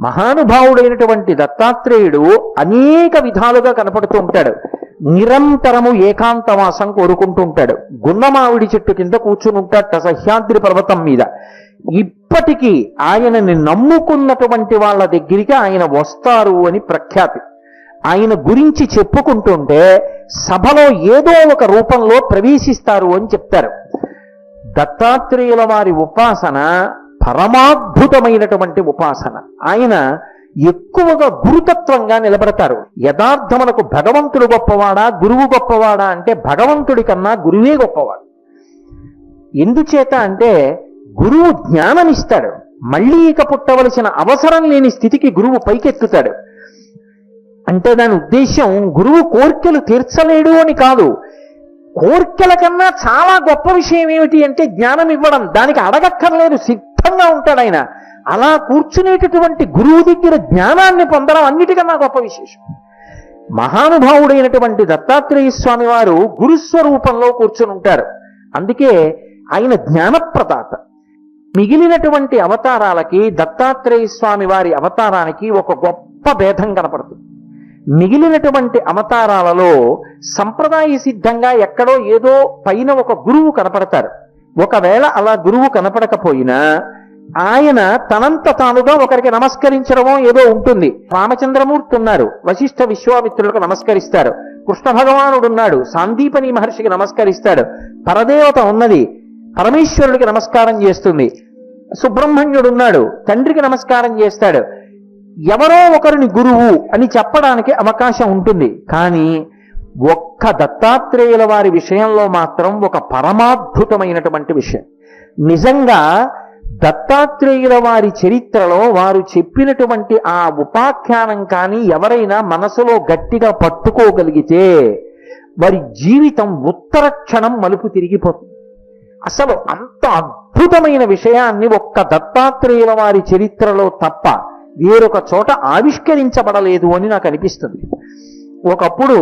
మహానుభావుడైనటువంటి దత్తాత్రేయుడు అనేక విధాలుగా కనపడుతూ ఉంటాడు. నిరంతరము ఏకాంతవాసం కోరుకుంటూ ఉంటాడు. గున్నమావిడి చెట్టు కింద కూర్చుని ఉంటాడట సహ్యాద్రి పర్వతం మీద. ఇప్పటికీ ఆయనని నమ్ముకున్నటువంటి వాళ్ళ దగ్గరికి ఆయన వస్తారు అని ప్రఖ్యాతి. ఆయన గురించి చెప్పుకుంటుంటే సభలో ఏదో ఒక రూపంలో ప్రవేశిస్తారు అని చెప్తారు. దత్తాత్రేయుల వారి ఉపాసన పరమాద్భుతమైనటువంటి ఉపాసన. ఆయన ఎక్కువగా గురుతత్వంగా నిలబడతారు. యథార్థమునకు భగవంతుడు గొప్పవాడా గురువు గొప్పవాడా అంటే భగవంతుడి కన్నా గురువే గొప్పవాడు. ఎందుచేత అంటే గురువు జ్ఞానమిస్తాడు. మళ్ళీ ఇక పుట్టవలసిన అవసరం లేని స్థితికి గురువు పైకెత్తుతాడు. అంటే దాని ఉద్దేశం గురువు కోర్కెలు తీర్చలేడు అని కాదు. కోర్కెల కన్నా చాలా గొప్ప విషయం ఏమిటి అంటే జ్ఞానం ఇవ్వడం. దానికి అడగక్కర్లేదు, సిద్ధంగా ఉంటాడు ఆయన. అలా కూర్చునేటటువంటి గురువు దగ్గర జ్ఞానాన్ని పొందడం అన్నిటికన్నా గొప్ప విశేషం. మహానుభావుడైనటువంటి దత్తాత్రేయ స్వామి వారు గురుస్వరూపంలో కూర్చుని ఉంటారు. అందుకే ఆయన జ్ఞానప్రదాత. మిగిలినటువంటి అవతారాలకి దత్తాత్రేయ స్వామి వారి అవతారానికి ఒక గొప్ప భేదం కనపడుతుంది. మిగిలినటువంటి అవతారాలలో సంప్రదాయ సిద్ధంగా ఎక్కడో ఏదో పైన ఒక గురువు కనపడతారు. ఒకవేళ అలా గురువు కనపడకపోయినా ఆయన తనంత తానుగా ఒకరికి నమస్కరించడమో ఏదో ఉంటుంది. రామచంద్రమూర్తి ఉన్నారు, వశిష్ఠ విశ్వామిత్రులకు నమస్కరిస్తారు. కృష్ణ భగవానుడు ఉన్నాడు, సాందీపని మహర్షికి నమస్కరిస్తాడు. పరదేవత ఉన్నది, పరమేశ్వరుడికి నమస్కారం చేస్తుంది. సుబ్రహ్మణ్యుడు ఉన్నాడు, తండ్రికి నమస్కారం చేస్తాడు. ఎవరో ఒకరిని గురువు అని చెప్పడానికి అవకాశం ఉంటుంది. కానీ ఒక్క దత్తాత్రేయుల వారి విషయంలో మాత్రం ఒక పరమాద్భుతమైనటువంటి విషయం. నిజంగా దత్తాత్రేయుల వారి చరిత్రలో వారు చెప్పినటువంటి ఆ ఉపాఖ్యానం కానీ ఎవరైనా మనసులో గట్టిగా పట్టుకోగలిగితే వారి జీవితం ఉత్తర క్షణం మలుపు తిరిగిపోతుంది. అసలు అంత అద్భుతమైన విషయాన్ని ఒక్క దత్తాత్రేయుల వారి చరిత్రలో తప్ప వేరొక చోట ఆవిష్కరించబడలేదు అని నాకు అనిపిస్తుంది. ఒకప్పుడు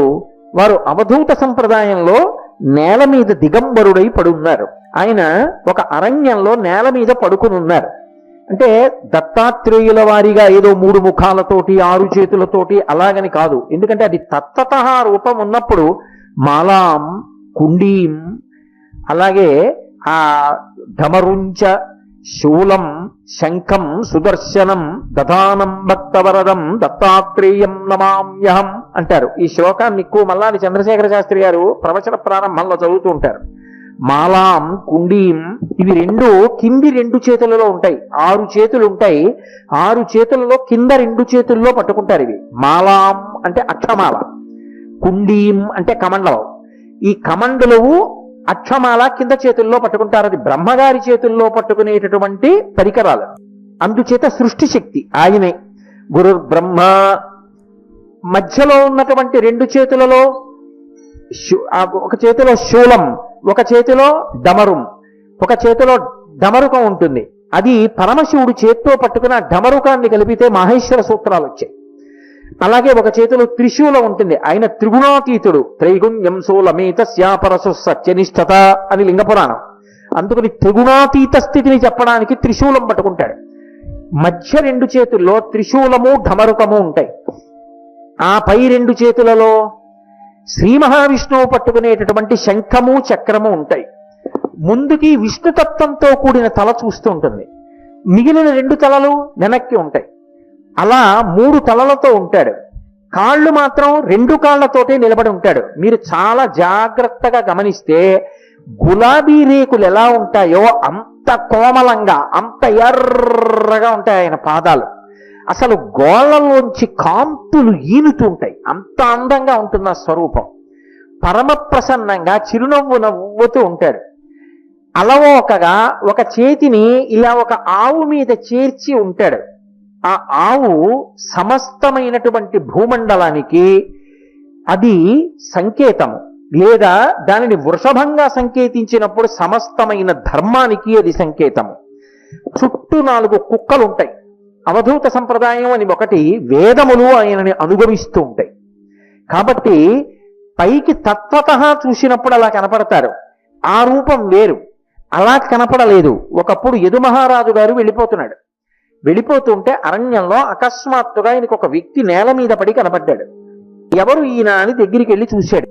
వారు అవధూత సంప్రదాయంలో నేల మీద దిగంబరుడై పడున్నారు. ఆయన ఒక అరణ్యంలో నేల మీద పడుకుని ఉన్నారు. అంటే దత్తాత్రేయుల వారిగా ఏదో 3 ముఖాలతోటి 6 చేతులతోటి అలాగని కాదు. ఎందుకంటే అది తత్తతః రూపం ఉన్నప్పుడు మాలాం, కుండీం, అలాగే ఆ ఢమరుంచ, శూలం, శంఖం, సుదర్శనం, దధానం భక్తవరదం దత్తాత్రేయం నమామ్యహం అంటారు. ఈ శ్లోకాన్ని ఎక్కువ మల్లాది చంద్రశేఖర శాస్త్రి గారు ప్రవచన ప్రారంభంలో చదువుతూ ఉంటారు. మాలాం, కుండీం ఇవి రెండు కింది 2 చేతులలో ఉంటాయి. 6 చేతులు ఉంటాయి. 6 చేతులలో కింద 2 చేతుల్లో పట్టుకుంటారు. ఇవి మాలాం అంటే అక్షమాల, కుండీం అంటే కమండలం. ఈ కమండలవు అక్షమాల కింద చేతుల్లో పట్టుకుంటారు. అది బ్రహ్మగారి చేతుల్లో పట్టుకునేటటువంటి పరికరాలు. అందుచేత సృష్టి శక్తి ఆయనే. గురు బ్రహ్మ. మధ్యలో ఉన్నటువంటి 2 చేతులలో ఒక చేతిలో శూలం, ఒక చేతిలో డమరుం, ఒక చేతిలో డమరుకం ఉంటుంది. అది పరమశివుడు చేత్తో పట్టుకున్న డమరుకాన్ని కలిపితే మహేశ్వర సూత్రాలు వచ్చాయి. అలాగే ఒక చేతిలో త్రిశూలం ఉంటుంది. ఆయన త్రిగుణాతీతుడు. త్రైగుణ్యం శూలమేత శ్యాపరసు సత్యనిష్టత అని లింగపురాణం. అందుకని త్రిగుణాతీత స్థితిని చెప్పడానికి త్రిశూలం పట్టుకుంటాడు. మధ్య 2 చేతుల్లో త్రిశూలము ఢమరుకము ఉంటాయి. ఆ పై 2 చేతులలో శ్రీ మహావిష్ణువు పట్టుకునేటటువంటి శంఖము చక్రము ఉంటాయి. ముందుకి విష్ణుతత్వంతో కూడిన తల చూస్తూ ఉంటుంది. మిగిలిన 2 తలలు వెనక్కి ఉంటాయి. అలా 3 తలలతో ఉంటాడు. కాళ్ళు మాత్రం 2 కాళ్లతోటే నిలబడి ఉంటాడు. మీరు చాలా జాగ్రత్తగా గమనిస్తే గులాబీ రేకులు ఎలా ఉంటాయో అంత కోమలంగా, అంత ఎర్రగా ఉంటాయి ఆయన పాదాలు. అసలు గోళ్లలోంచి కాంతులు ఈనుతూ ఉంటాయి. అంత అందంగా ఉంటుంది ఆ స్వరూపం. పరమ ప్రసన్నంగా చిరునవ్వు నవ్వుతూ ఉంటాడు. అలవోకగా ఒక చేతిని ఇలా ఒక ఆవు మీద చేర్చి ఉంటాడు. ఆ ఆవు సమస్తమైనటువంటి భూమండలానికి అది సంకేతము. లేదా దానిని వృషభంగా సంకేతించినప్పుడు సమస్తమైన ధర్మానికి అది సంకేతము. చుట్టూ 4 కుక్కలు ఉంటాయి. అవధూత సంప్రదాయం అని ఒకటి, వేదములు ఆయనని అనుగమిస్తూ ఉంటాయి. కాబట్టి పైకి తత్వతః చూసినప్పుడు అలా కనపడతారు. ఆ రూపం వేరు. అలా కనపడలేదు. ఒకప్పుడు యదు మహారాజు గారు వెళ్ళిపోతున్నాడు. వెళ్ళిపోతుంటే అరణ్యంలో అకస్మాత్తుగా ఆయనకు ఒక వ్యక్తి నేల మీద పడి కనపడ్డాడు. ఎవరు ఈయన అని దగ్గరికి వెళ్ళి చూశాడు.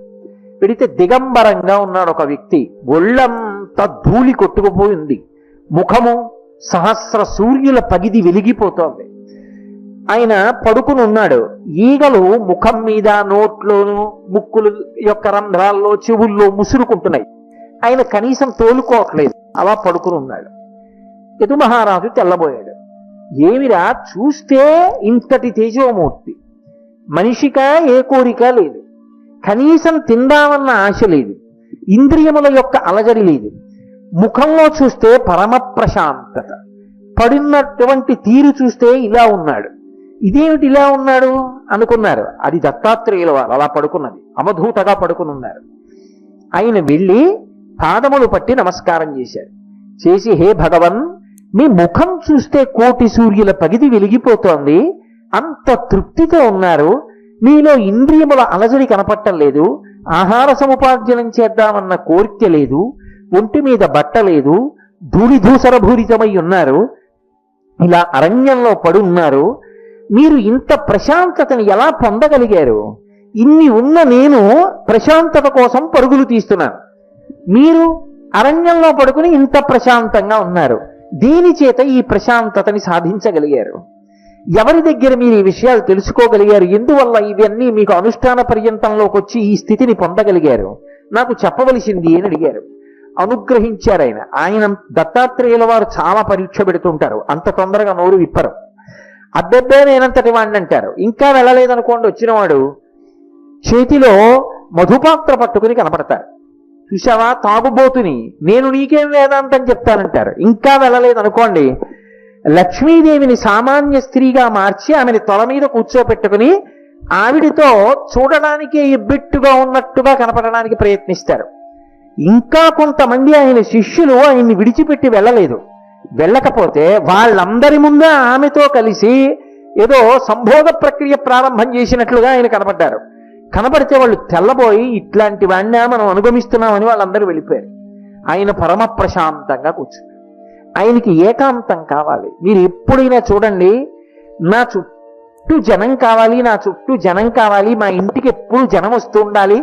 పెడితే దిగంబరంగా ఉన్నాడు ఒక వ్యక్తి. ఒళ్ళంతా ధూళి కొట్టుకుపోయింది. ముఖము సహస్ర సూర్యుల పగిది వెలిగిపోతోంది. ఆయన పడుకుని ఉన్నాడు. ఈగలు ముఖం మీద, నోట్లోను, ముక్కులు యొక్క రంధ్రాల్లో, చెవుల్లో ముసురుకుంటున్నాయి. ఆయన కనీసం తోలుకోవట్లేదు, అలా పడుకుని ఉన్నాడు. యదు మహారాజు తెల్లబోయాడు. ఏమిరా, చూస్తే ఇంతటి తేజోమూర్తి, మనిషికా ఏ కోరిక లేదు, కనీసం తిందామన్న ఆశ లేదు, ఇంద్రియముల యొక్క అలజడి లేదు, ముఖంలో చూస్తే పరమ ప్రశాంతత, పడినటువంటి తీరు చూస్తే ఇలా ఉన్నాడు. ఇదేమిటి ఇలా ఉన్నాడు అనుకున్నారు. అది దత్తాత్రేయుల వారు అలా పడుకున్నది, అవధూతగా పడుకుని ఉన్నారు. ఆయన వెళ్ళి పాదములు పట్టి నమస్కారం చేశారు. చేసి, హే భగవన్, మీ ముఖం చూస్తే కోటి సూర్యుల పగిది వెలిగిపోతోంది, అంత తృప్తితో ఉన్నారు, మీలో ఇంద్రియముల అలజడి కనపట్టం లేదు, ఆహార సముపార్జనం చేద్దామన్న కోరిక లేదు, ఒంటి మీద బట్ట లేదు, ధూళిధూసరభూరితమై ఉన్నారు, ఇలా అరణ్యంలో పడి ఉన్నారు. మీరు ఇంత ప్రశాంతతని ఎలా పొందగలిగారు? ఇన్ని ఉన్న నేను ప్రశాంతత కోసం పరుగులు తీస్తున్నాను, మీరు అరణ్యంలో పడుకుని ఇంత ప్రశాంతంగా ఉన్నారు. దీని చేత ఈ ప్రశాంతతని సాధించగలిగారు? ఎవరి దగ్గర మీరు ఈ విషయాలు తెలుసుకోగలిగారు? ఎందువల్ల ఇవన్నీ మీకు అనుష్ఠాన పర్యంతంలోకి వచ్చి ఈ స్థితిని పొందగలిగారు? నాకు చెప్పవలసింది అని అడిగారు. అనుగ్రహించారు ఆయన. ఆయన దత్తాత్రేయుల వారు చాలా పరీక్ష పెడుతుంటారు, అంత తొందరగా నోరు విప్పరు. అద్దెబ్బే నేనంతటి వాడిని అంటారు. ఇంకా వెళ్ళలేదనుకోండి, వచ్చినవాడు చేతిలో మధుపాత్ర పట్టుకుని కనపడతారు. చూసావా తాగుబోతుని, నేను నీకేం వేదాంతం చెప్తానంటారు. ఇంకా వెళ్ళలేదనుకోండి, లక్ష్మీదేవిని సామాన్య స్త్రీగా మార్చి ఆమెని తల మీద కూర్చోపెట్టుకుని ఆవిడితో చూడడానికి ఎబ్బెట్టుగా ఉన్నట్టుగా కనపడడానికి ప్రయత్నిస్తారు. ఇంకా కొంతమంది ఆయన శిష్యులు ఆయన్ని విడిచిపెట్టి వెళ్ళలేదు. వెళ్ళకపోతే వాళ్ళందరి ముందే ఆమెతో కలిసి ఏదో సంభోగ ప్రక్రియ ప్రారంభం చేసినట్లుగా ఆయన కనపడ్డారు. కనపడితే వాళ్ళు తెల్లబోయి, ఇట్లాంటి వాణ్ణి మనం అనుగమిస్తున్నామని వాళ్ళందరూ వెళ్ళిపోయారు. ఆయన పరమ ప్రశాంతంగా కూర్చున్నారు. ఆయనకి ఏకాంతం కావాలి. మీరు ఎప్పుడైనా చూడండి, నా చుట్టూ జనం కావాలి, నా చుట్టూ జనం కావాలి, మా ఇంటికి ఎప్పుడు జనం వస్తూ ఉండాలి,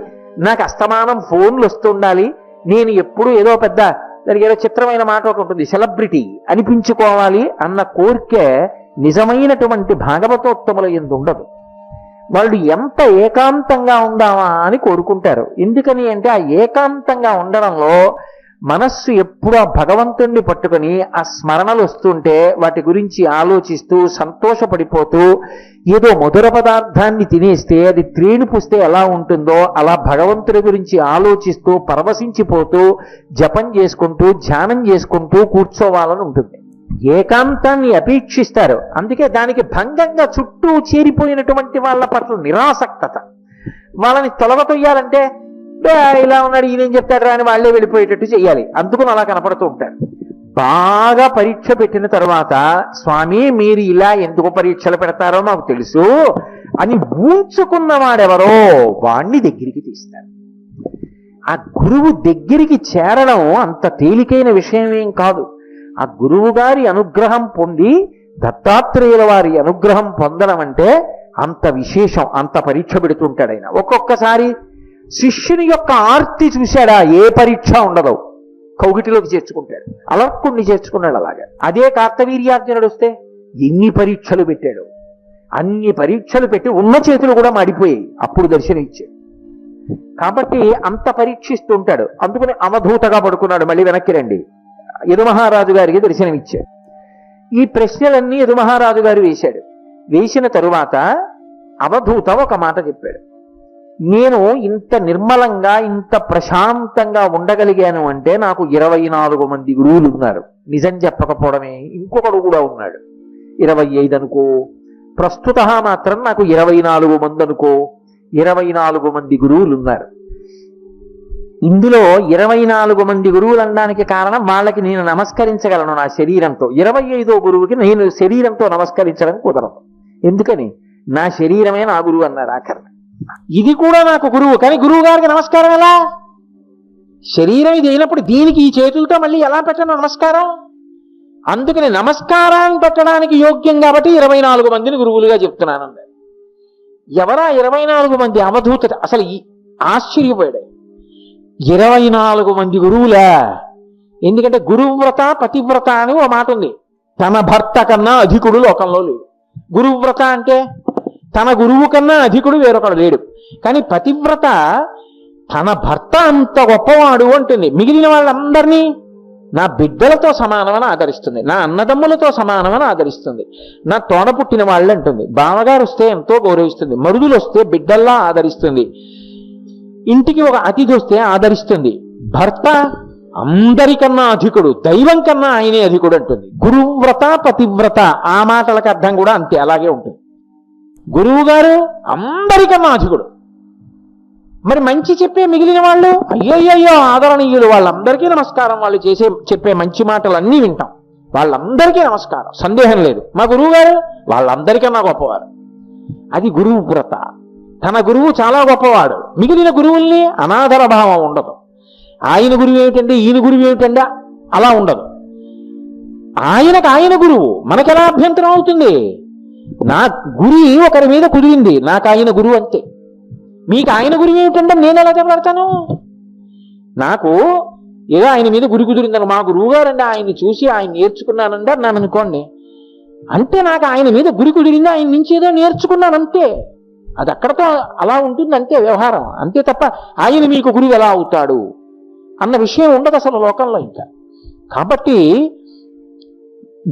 నాకు అస్తమానం ఫోన్లు వస్తూ ఉండాలి, నేను ఎప్పుడు ఏదో పెద్ద దానికి ఏదో చిత్రమైన మాట ఒకటి ఉంటుంది, సెలబ్రిటీ అనిపించుకోవాలి అన్న కోరికే నిజమైనటువంటి భాగవతోత్తముల యందు ఉండదు. వాళ్ళు ఎంత ఏకాంతంగా ఉందామా అని కోరుకుంటారు. ఎందుకని అంటే ఆ ఏకాంతంగా ఉండడంలో మనస్సు ఎప్పుడు ఆ భగవంతుణ్ణి పట్టుకుని ఆ స్మరణలు వస్తుంటే వాటి గురించి ఆలోచిస్తూ సంతోషపడిపోతూ, ఏదో మధుర పదార్థాన్ని తినేస్తే అది త్రేణి పుస్తే ఎలా ఉంటుందో అలా భగవంతుడి గురించి ఆలోచిస్తూ పరవశించిపోతూ జపం చేసుకుంటూ ధ్యానం చేసుకుంటూ కూర్చోవాలని ఉంటుంది. ఏకాంతాన్ని అపేక్షిస్తారు. అందుకే దానికి భంగంగా చుట్టూ చేరిపోయినటువంటి వాళ్ళ పట్ల నిరాసక్తత. వాళ్ళని తొలగతొయ్యాలంటే ఇలా ఉన్నాడు, ఈయనేం చెప్తాడు అని వాళ్ళే వెళ్ళిపోయేటట్టు చెయ్యాలి. అందుకని అలా కనపడుతూ ఉంటారు. బాగా పరీక్ష పెట్టిన తర్వాత, స్వామి మీరు ఇలా ఎందుకు పరీక్షలు పెడతారో మాకు తెలుసు అని ఊంచుకున్న వాడెవరో వాణ్ణి దగ్గరికి తీస్తారు. ఆ గురువు దగ్గరికి చేరడం అంత తేలికైన విషయం ఏం కాదు. ఆ గురువు గారి అనుగ్రహం పొంది దత్తాత్రేయుల వారి అనుగ్రహం పొందడం అంటే అంత విశేషం. అంత పరీక్ష పెడుతుంటాడు ఆయన. ఒక్కొక్కసారి శిష్యుని యొక్క ఆర్తి చూశాడా, ఏ పరీక్ష ఉండదు, కౌగిటిలోకి చేర్చుకుంటాడు. అలర్కుణ్ణి చేర్చుకున్నాడు అలాగా. అదే కార్తవీర్యార్జునుడు వస్తే ఎన్ని పరీక్షలు పెట్టాడు. అన్ని పరీక్షలు పెట్టి ఉన్న చేతులు కూడా మాడిపోయాయి, అప్పుడు దర్శనం ఇచ్చాడు. కాబట్టి అంత పరీక్షిస్తుంటాడు. అందుకని అవధూతగా పడుకున్నాడు. మళ్ళీ వెనక్కి రండి, యదుమహారాజు గారికి దర్శనం ఇచ్చాడు. ఈ ప్రశ్నలన్నీ యదుమహారాజు గారు వేశాడు. వేసిన తరువాత అవధూత ఒక మాట చెప్పాడు. నేను ఇంత నిర్మలంగా ఇంత ప్రశాంతంగా ఉండగలిగాను అంటే నాకు 24 మంది గురువులు ఉన్నారు. నిజం చెప్పకపోవడమే, ఇంకొకడు కూడా ఉన్నాడు. 25 అనుకో, ప్రస్తుత మాత్రం నాకు 24 మంది అనుకో. 24 మంది గురువులు ఉన్నారు. ఇందులో 24 మంది గురువులు అనడానికి కారణం వాళ్ళకి నేను నమస్కరించగలను నా శరీరంతో. 25వ గురువుకి నేను శరీరంతో నమస్కరించడం కుదరదు. ఎందుకని? నా శరీరమే నా గురువు అన్నారు ఆఖరణ. ఇది కూడా నాకు గురువు, కానీ గురువు గారికి నమస్కారం ఎలా? శరీరం ఇది అయినప్పుడు దీనికి ఈ చేతులతో మళ్ళీ ఎలా పెట్టను నమస్కారం? అందుకని నమస్కారాన్ని పెట్టడానికి యోగ్యం కాబట్టి 24 మందిని గురువులుగా చెప్తున్నానండి. ఎవరా 24 మంది అవధూత? అసలు ఆశ్చర్యపోయాడు. 24 మంది గురువులా? ఎందుకంటే గురువ్రత పతివ్రత అని ఓ మాట ఉంది. తన భర్త కన్నా అధికుడు లోకంలో లేడు. గురువ్రత అంటే తన గురువు కన్నా అధికుడు వేరొకడు లేడు. కానీ పతివ్రత తన భర్త అంత గొప్పవాడు అంటుంది. మిగిలిన వాళ్ళందరినీ నా బిడ్డలతో సమానమని ఆదరిస్తుంది, నా అన్నదమ్ములతో సమానమని ఆదరిస్తుంది, నా తోడ పుట్టిన వాళ్ళు అంటుంది. బావగారు వస్తే ఎంతో గౌరవిస్తుంది, మరుదులు వస్తే బిడ్డల్లా ఆదరిస్తుంది, ఇంటికి ఒక అతిథి వస్తే ఆదరిస్తుంది. భర్త అందరికన్నా అధికుడు, దైవం కన్నా ఆయనే అధికుడు అంటుంది. గురువ్రత పతివ్రత ఆ మాటలకు అర్థం కూడా అంతే, అలాగే ఉంటుంది. గురువు గారు అందరికన్నా అధికుడు. మరి మంచి చెప్పే మిగిలిన వాళ్ళు అయ్యయ్యో ఆదరణీయులు, వాళ్ళందరికీ నమస్కారం. వాళ్ళు చెప్పే మంచి మాటలు అన్నీ వింటాం, వాళ్ళందరికీ నమస్కారం, సందేహం లేదు. మా గురువు గారు వాళ్ళందరికన్నా గొప్పవారు. అది గురువు వ్రత. తన గురువు చాలా గొప్పవాడు, మిగిలిన గురువుల్ని అనాదర భావం ఉండదు. ఆయన గురువు ఏమిటండి, ఈయన గురువు ఏమిటండి అలా ఉండదు. ఆయనకు ఆయన గురువు, మనకెలా అభ్యంతరం అవుతుంది? నా గురి ఒకరి మీద కుదిరింది, నాకు ఆయన గురువు అంతే. మీకు ఆయన గురువు ఏమిటంటే నేను ఎలా చెప్పబడతాను? నాకు ఏదో ఆయన మీద గురి కుదిరిందని, మా గురువు గారండి ఆయన్ని చూసి ఆయన నేర్చుకున్నానండి అన్నాను అనుకోండి, అంటే నాకు ఆయన మీద గురి కుదిరింది, ఆయన నుంచి ఏదో నేర్చుకున్నాను అంతే. అది అక్కడతో అలా ఉంటుంది అంతే వ్యవహారం, అంతే తప్ప ఆయన మీకు గురువు ఎలా అవుతాడు అన్న విషయం ఉండదు అసలు లోకంలో ఇంకా. కాబట్టి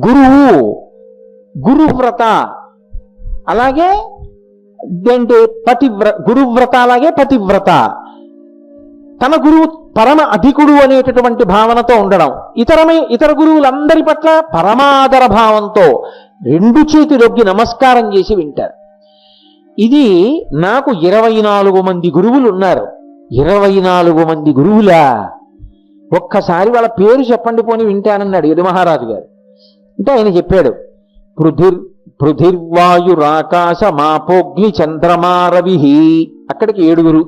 గురువు, గురువ్రత, అలాగే ఏంటి గురువ్రత, అలాగే పతివ్రత. తన గురువు పరమ అధికుడు అనేటటువంటి భావనతో ఉండడం, ఇతర గురువులందరి పట్ల పరమాదర భావంతో 2 చేతులొగ్గి నమస్కారం చేసి వింటారు. ఇది నాకు 24 మంది గురువులు ఉన్నారు. 24 మంది గురువులా? ఒక్కసారి వాళ్ళ పేరు చెప్పండి పోని వింటానన్నాడు యదు మహారాజు గారు. అంటే ఆయన చెప్పాడు, పృథిర్వాయురాకాశ మాపోగ్ని చంద్రమా రవి. అక్కడికి 7.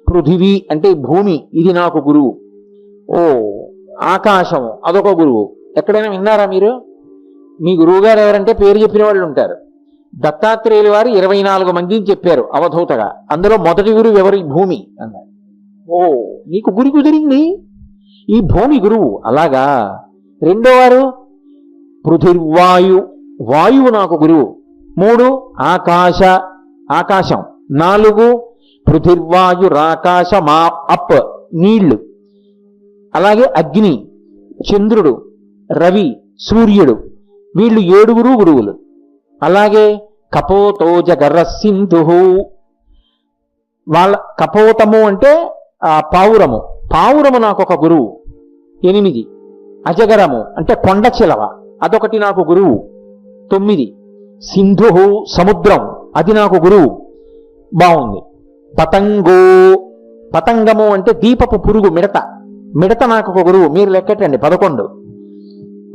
పృథివీ అంటే భూమి, ఇది నాకు గురువు. ఓ ఆకాశము అదొక గురువు. ఎక్కడైనా విన్నారా మీరు? మీ గురువు గారు ఎవరంటే పేరు చెప్పిన వాళ్ళు ఉంటారు. దత్తాత్రేయుల వారు 24 మందిని చెప్పారు అవధూతగా. అందులో మొదటి గురువు ఎవరు? భూమి అన్నారు. ఓ నీకు గురి కుదిరింది, ఈ భూమి గురువు. అలాగా. రెండో వారు పృథిర్వాయు, వాయువు నాకు గురువు. 3 ఆకాశం. 4 పృథిర్వాయురాకాశ మా అప్ నీళ్లు. అలాగే అగ్ని, చంద్రుడు, రవి, సూర్యుడు. వీళ్ళు 7 గురువులు. అలాగే కపోతోజ గర్ర సింధు, వాళ్ళ కపోతము అంటే పావురము, పావురము నాకు ఒక గురువు. 8 అజగరము అంటే కొండ చిలవ, అదొకటి నాకు గురువు. 9 సింధు సముద్రం, అది నాకు గురువు. బాగుంది. పతంగము అంటే దీపపు పురుగు, మిడత నాకు ఒక గురువు. మీరు లెక్కటండి 11.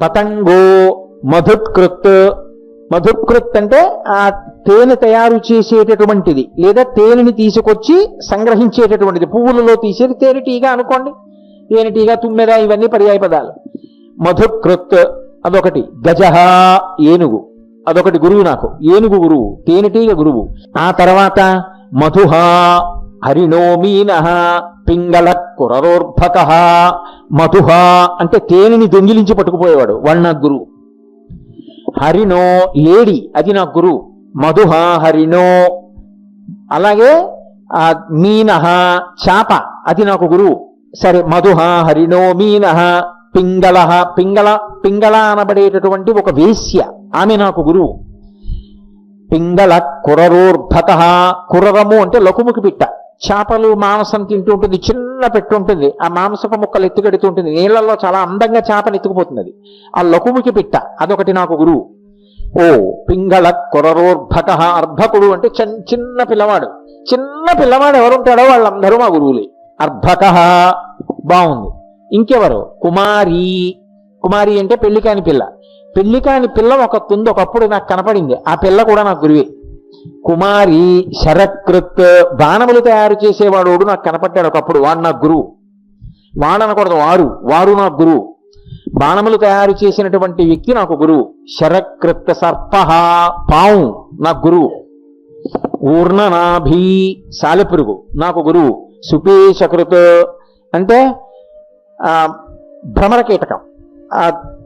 పతంగో మధుకృత్ అంటే ఆ తేనె తయారు చేసేటటువంటిది, లేదా తేనెని తీసుకొచ్చి సంగ్రహించేటటువంటిది. పువ్వులలో తీసేది తేనెటీగ అనుకోండి, తేనెటీగ, తుమ్మెద, ఇవన్నీ పర్యాయ పదాలు. మధుకృత్ అదొకటి. గజహ ఏనుగు, అదొకటి గురువు నాకు. ఏనుగు గురువు, తేనెటీగ గురువు. ఆ తర్వాత మధుహ హరిణో మీనః పింగళ కురరోర్భక. మధుహ అంటే తేనెని దొంగిలించి పట్టుకుపోయేవాడు, వాడు నాకు గురువు. హరిణో లేడి, అది నాకు గురువు. మధుహ హరిణో. అలాగే మీనః చాప, అది నాకు గురువు. సరే, మధుహ హరిణో మీనః పింగళ అనబడేటటువంటి ఒక వేశ్య, ఆమె నాకు గురువు. పింగళ కురరోర్భక. కురరము అంటే లకుముకి పిట్ట. చేపలు మాంసం తింటూ ఉంటుంది, చిన్న పెట్టు ఉంటుంది, ఆ మాంసపు ముక్కలు ఎత్తుకెడుతూ ఉంటుంది, నీళ్లలో చాలా అందంగా చేపను ఎత్తుకుపోతుంది అది. ఆ లకుముకి పిట్ట అదొకటి నాకు గురువు. ఓ పింగళ కురరోర్భక. అర్భకుడు అంటే చిన్న పిల్లవాడు ఎవరుంటాడో వాళ్ళందరూ మా గురువులే. అర్భక. బాగుంది. ఇంకెవరు? కుమారి అంటే పెళ్లి కాని పిల్ల ఒకప్పుడు నాకు కనపడింది, ఆ పిల్ల కూడా నాకు గురువే. కుమారి. శరకృత్, బాణములు తయారు చేసేవాడు నాకు కనపడ్డాడు ఒకప్పుడు, వాడు నాకు గురువు. వాడనకూడదు, వారు నాకు గురువు. బాణములు తయారు చేసినటువంటి వ్యక్తి నాకు గురువు. శరకృత్త సర్ప, పావు నాకు గురువు. ఊర్ణనాభి, సాలెపురుగు నాకు గురువు. సుపేశకృత్ అంటే భ్రమర కీటకం, ఆ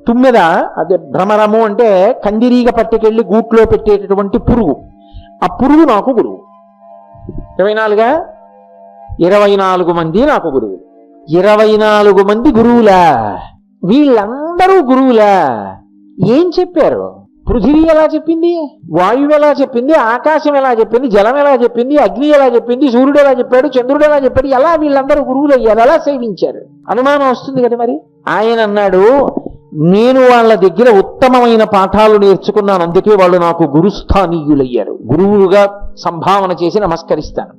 తుమ్మెద, అదే భ్రమరము అంటే కందిరీగ పట్టుకెళ్ళి గూట్లో పెట్టేటటువంటి పురుగు, ఆ పురుగు నాకు గురువు. 24 మంది నాకు గురువులు. 24 మంది గురువులా? వీళ్ళందరూ గురువులా? ఏం చెప్పారు? పృథివీ ఎలా చెప్పింది, వాయువు ఎలా చెప్పింది, ఆకాశం ఎలా చెప్పింది, జలం ఎలా చెప్పింది, అగ్ని ఎలా చెప్పింది, సూర్యుడు ఎలా చెప్పాడు, చంద్రుడు ఎలా చెప్పాడు, ఎలా వీళ్ళందరూ గురువులు అయ్యారు, ఎలా సేవించారు? అనుమానం వస్తుంది కదా. మరి ఆయన అన్నాడు, నేను వాళ్ళ దగ్గర ఉత్తమమైన పాఠాలు నేర్చుకున్నాను, అందుకే వాళ్ళు నాకు గురుస్థానీయులయ్యారు. గురువుగా సంభావన చేసి నమస్కరిస్తాను.